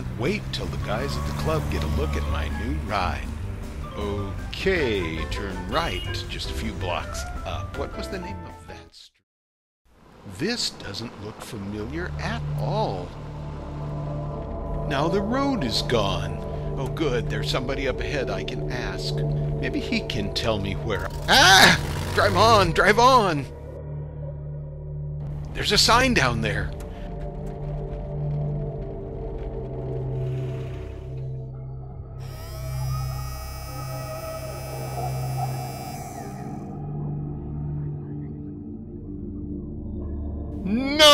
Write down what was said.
can't wait till the guys at the club get a look at my new ride. Okay, turn right, just a few blocks up. What was the name of that street? This doesn't look familiar at all. Now the road is gone. Oh good, there's somebody up ahead I can ask. Maybe he can tell me where... Ah! Drive on, drive on! There's a sign down there. No!